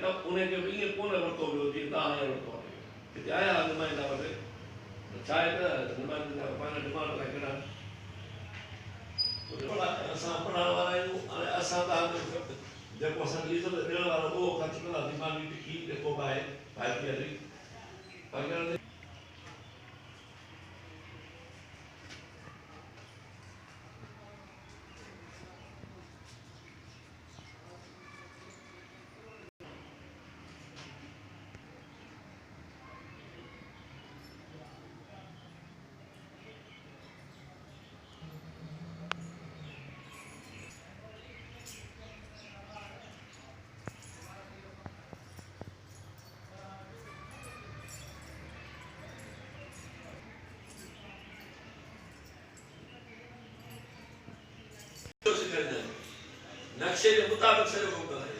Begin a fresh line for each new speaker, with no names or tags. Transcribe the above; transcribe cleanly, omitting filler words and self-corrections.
उन्हें के ईअं कोन वरितो वियो जीअं तव्हां हाणे वरितो आहे हिते आया नुमाइंदा वटि छा आहे त नुमाइंदा पंहिंजा डिमांड लाइ कहिड़ा असां पढ़ण वारा आहियूं हाणे असां तव्हांजो जेको असांखे इज़त ॾियण वारो उहो ख़र्चु कंदासीं दिमाग़ी टिकी जेको बि आहे भाइती हली नक्शे के मुताबिक सॼो कमु कंदा